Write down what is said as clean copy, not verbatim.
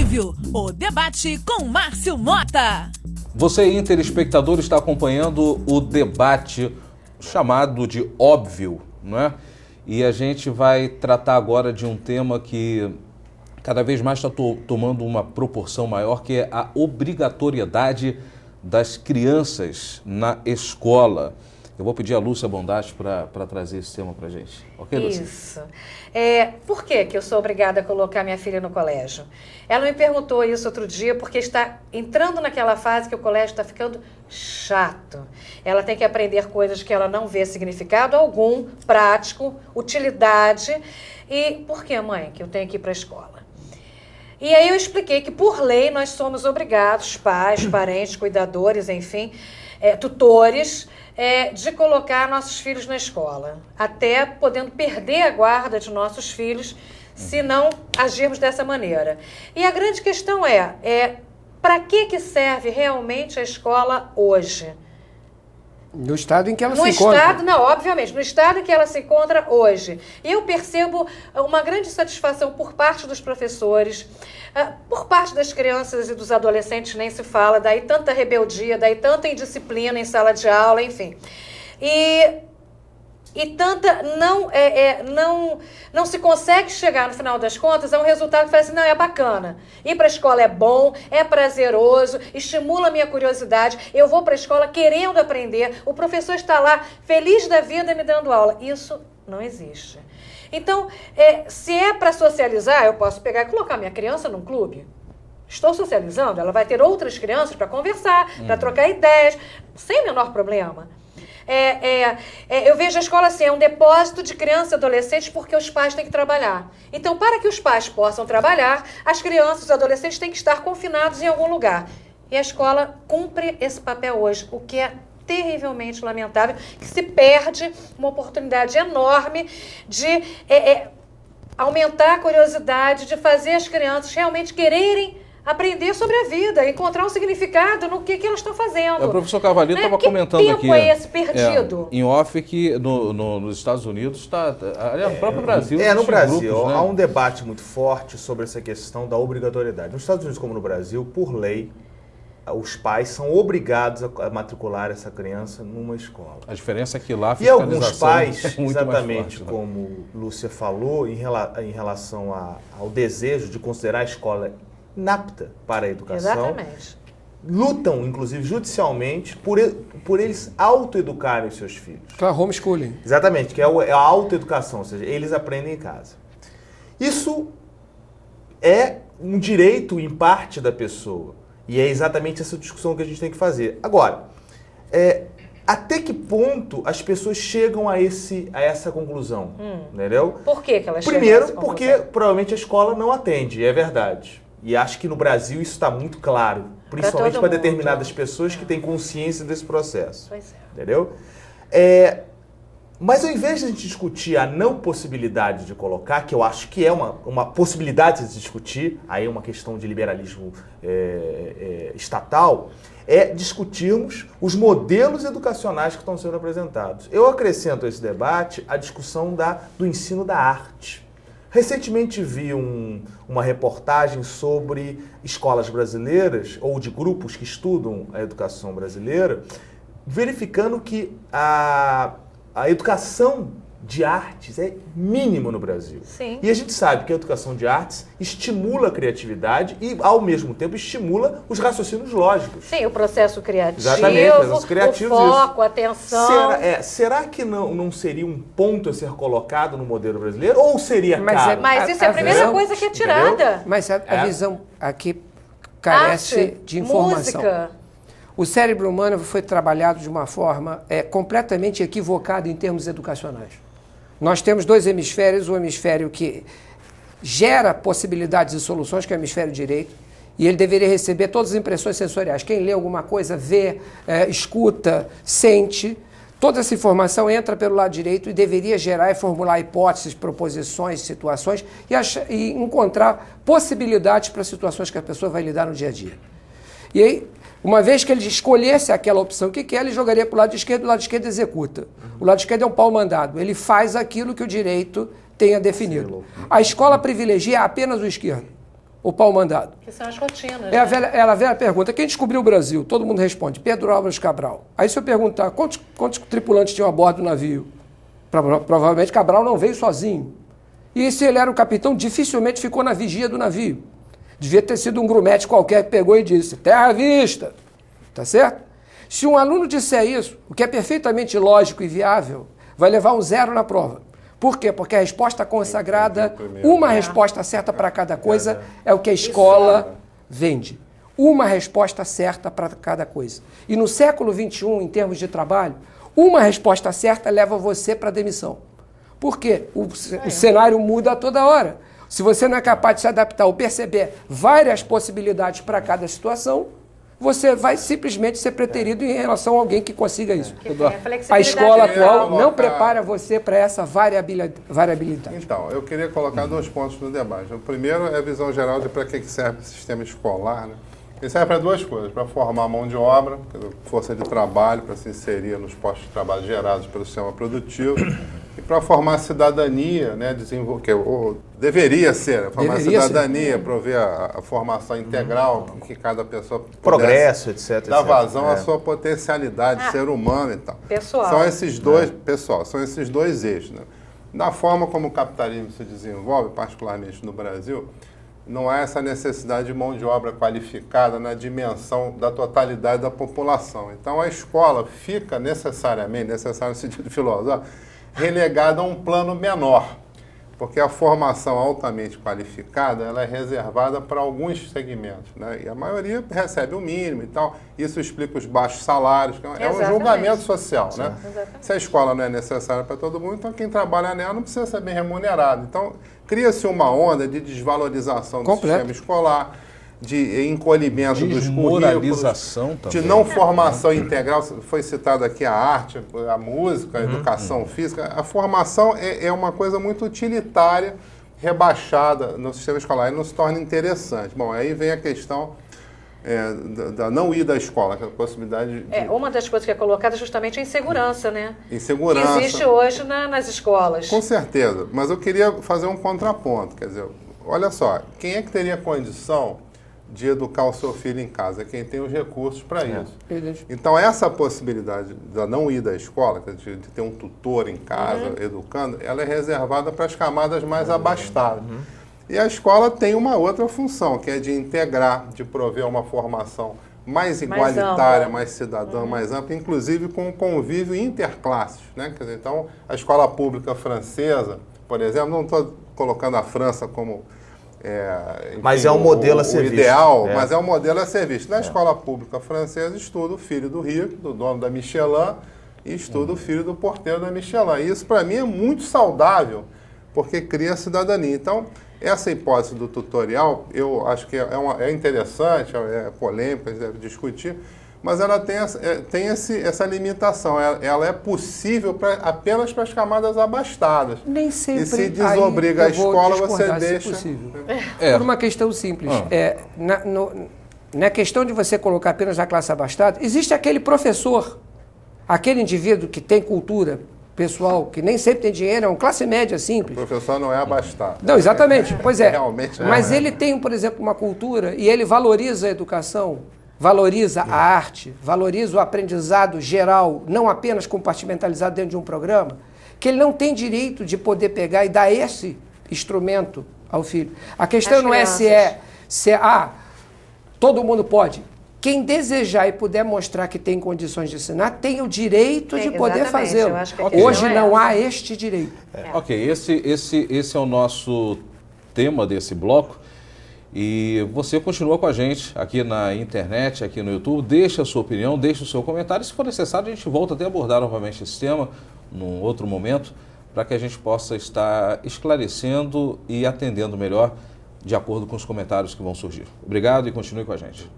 Nível, o debate com Márcio Mota. Você, interespectador, está acompanhando o debate chamado de óbvio, não é? E a gente vai tratar agora de um tema que cada vez mais está tomando uma proporção maior, que é a obrigatoriedade das crianças na escola. Eu vou pedir a Lúcia Bondatti para trazer esse tema para a gente. Ok, Lúcia? Isso. Por que eu sou obrigada a colocar minha filha no colégio? Ela me perguntou isso outro dia, porque está entrando naquela fase que o colégio está ficando chato. Ela tem que aprender coisas que ela não vê significado algum, prático, utilidade. E por que, mãe, que eu tenho que ir para a escola? E aí eu expliquei que, por lei, nós somos obrigados, pais, parentes, cuidadores, enfim, tutores, de colocar nossos filhos na escola, até podendo perder a guarda de nossos filhos se não agirmos dessa maneira. E a grande questão para que serve realmente a escola hoje? No estado em que ela se encontra. Obviamente, no estado em que ela se encontra hoje. E eu percebo uma grande satisfação por parte dos professores, por parte das crianças e dos adolescentes, nem se fala, daí tanta rebeldia, daí tanta indisciplina em sala de aula, enfim. E tanta não se consegue chegar, no final das contas, a um resultado que fala assim, não, é bacana. Ir para a escola é bom, é prazeroso, estimula a minha curiosidade, eu vou para a escola querendo aprender, o professor está lá feliz da vida me dando aula. Isso não existe. Então, se é para socializar, eu posso pegar e colocar minha criança num clube. Estou socializando, ela vai ter outras crianças para conversar, para trocar ideias, sem o menor problema. Eu vejo a escola assim, é um depósito de crianças e adolescentes porque os pais têm que trabalhar. Então, para que os pais possam trabalhar, as crianças e os adolescentes têm que estar confinados em algum lugar. E a escola cumpre esse papel hoje, o que é terrivelmente lamentável, que se perde uma oportunidade enorme de aumentar a curiosidade, de fazer as crianças realmente quererem aprender sobre a vida, encontrar um significado no que elas estão fazendo. O professor Cavalito estava comentando aqui. Que tempo é esse perdido? Em off, que nos Estados Unidos está... Aliás, no próprio Brasil... No Brasil, grupos, né? Há um debate muito forte sobre essa questão da obrigatoriedade. Nos Estados Unidos, como no Brasil, por lei, os pais são obrigados a matricular essa criança numa escola. A diferença é que lá a E alguns fiscalização pais, é muito exatamente mais forte, né? como Lúcia falou, em relação ao desejo de considerar a escola inapta para a educação, Exatamente. lutam, inclusive, judicialmente por eles autoeducarem os seus filhos. Então, homeschooling. Exatamente, que é a autoeducação, ou seja, eles aprendem em casa. Isso é um direito, em parte, da pessoa. E é exatamente essa discussão que a gente tem que fazer. Agora, até que ponto as pessoas chegam a essa conclusão? Entendeu? Por que elas chegam a Primeiro, essa conclusão? porque provavelmente a escola não atende, é verdade. E acho que no Brasil isso está muito claro, principalmente para determinadas pessoas que têm consciência desse processo. Pois é. Entendeu? Mas ao invés de a gente discutir a não possibilidade de colocar, que eu acho que é uma possibilidade de se discutir, aí é uma questão de liberalismo estatal, discutirmos os modelos educacionais que estão sendo apresentados. Eu acrescento a esse debate a discussão do ensino da arte. Recentemente vi uma reportagem sobre escolas brasileiras, ou de grupos que estudam a educação brasileira, verificando que a educação de artes é mínima no Brasil. Sim. E a gente sabe que a educação de artes estimula a criatividade e, ao mesmo tempo, estimula os raciocínios lógicos. Sim, o processo criativo, Exatamente, o processo criativo, o foco, a atenção. Será que não seria um ponto a ser colocado no modelo brasileiro? Ou seria caro? Mas isso é a primeira coisa que é tirada. Entendeu? Mas a visão aqui carece Arte, de informação. música. O cérebro humano foi trabalhado de uma forma completamente equivocada em termos educacionais. Nós temos dois hemisférios, o hemisfério que gera possibilidades e soluções, que é o hemisfério direito, e ele deveria receber todas as impressões sensoriais. Quem lê alguma coisa, vê, escuta, sente. Toda essa informação entra pelo lado direito e deveria gerar e formular hipóteses, proposições, situações e encontrar possibilidades para situações que a pessoa vai lidar no dia a dia. E aí, uma vez que ele escolhesse aquela opção que quer, ele jogaria para o lado esquerdo executa. O lado esquerdo é um pau mandado. Ele faz aquilo que o direito tenha definido. A escola privilegia apenas o esquerdo. ou pau mandado? Que são as rotinas. É a velha pergunta. Quem descobriu o Brasil? Todo mundo responde. Pedro Álvares Cabral. Aí se eu perguntar quantos tripulantes tinham a bordo do navio? Provavelmente Cabral não veio sozinho. E se ele era o capitão, dificilmente ficou na vigia do navio. Devia ter sido um grumete qualquer que pegou e disse, terra à vista. Tá certo? Se um aluno disser isso, o que é perfeitamente lógico e viável, vai levar um 0 na prova. Por quê? Porque a resposta consagrada, uma resposta certa para cada coisa, é o que a escola vende. Uma resposta certa para cada coisa. E no século XXI, em termos de trabalho, uma resposta certa leva você para a demissão. Por quê? O cenário muda a toda hora. Se você não é capaz de se adaptar ou perceber várias possibilidades para cada situação, você vai simplesmente ser preterido em relação a alguém que consiga isso. A escola atual não prepara você para essa variabilidade. Então, eu queria colocar 2 pontos no debate. O primeiro é a visão geral de para que serve o sistema escolar, né? Ele serve para 2 coisas, para formar mão de obra, força de trabalho, para se inserir nos postos de trabalho gerados pelo sistema produtivo, e para formar cidadania, né, deveria ser, formar cidadania, prover a formação integral, que cada pessoa progresso, etc. Dar vazão à sua potencialidade de ser humano e tal. Pessoal. São esses dois, são esses 2 eixos. Né? Da forma como o capitalismo se desenvolve, particularmente no Brasil, não há essa necessidade de mão de obra qualificada na dimensão da totalidade da população. Então, a escola fica necessário no sentido filosófico, relegada a um plano menor, porque a formação altamente qualificada ela é reservada para alguns segmentos, né? E a maioria recebe o mínimo e tal. Isso explica os baixos salários, que é um julgamento social, né? Se a escola não é necessária para todo mundo, então quem trabalha nela não precisa ser bem remunerado. Então, cria-se uma onda de desvalorização do sistema escolar, de encolhimento dos currículos, de não formação integral. Foi citado aqui a arte, a música, a educação física. A formação é uma coisa muito utilitária, rebaixada no sistema escolar e não se torna interessante. Bom, aí vem a questão da não ida à escola, que é a possibilidade de... Uma das coisas que é colocada é justamente a insegurança, né? Insegurança. Que existe hoje nas escolas. Com certeza, mas eu queria fazer um contraponto, quer dizer, olha só, quem é que teria condição de educar o seu filho em casa? É quem tem os recursos para isso. Então, essa possibilidade da não ida à escola, de ter um tutor em casa educando, ela é reservada para as camadas mais abastadas. E a escola tem uma outra função, que é de integrar, de prover uma formação mais igualitária, mais cidadã, mais ampla, inclusive com o convívio interclasses, né? Quer dizer, então, a escola pública francesa, por exemplo, não estou colocando a França como... enfim, mas é um modelo a ser visto. Ideal, mas é um modelo a ser visto. Na escola pública francesa, estuda o filho do rico, do dono da Michelin, e estuda o filho do porteiro da Michelin. E isso, para mim, é muito saudável, porque cria cidadania. Então, essa hipótese do tutorial, eu acho que é interessante, é polêmica, a gente deve discutir, mas ela tem essa limitação. Ela é possível apenas para as camadas abastadas. Nem sempre. E se desobriga a escola, você deixa... Por uma questão simples. Na questão de você colocar apenas a classe abastada, existe aquele professor, aquele indivíduo que tem cultura pessoal, que nem sempre tem dinheiro, é uma classe média simples. O professor não é abastado. Não, exatamente. Pois é. Realmente mas ele tem, por exemplo, uma cultura e ele valoriza a educação, valoriza a arte, valoriza o aprendizado geral, não apenas compartimentalizado dentro de um programa, que ele não tem direito de poder pegar e dar esse instrumento ao filho. A questão não é se todo mundo pode. Quem desejar e puder mostrar que tem condições de ensinar, tem o direito de poder fazê-lo. Hoje não há este direito. Ok, esse é o nosso tema desse bloco. E você continua com a gente aqui na internet, aqui no YouTube. Deixa a sua opinião, deixa o seu comentário. Se for necessário, a gente volta até a abordar novamente esse tema num outro momento, para que a gente possa estar esclarecendo e atendendo melhor de acordo com os comentários que vão surgir. Obrigado e continue com a gente.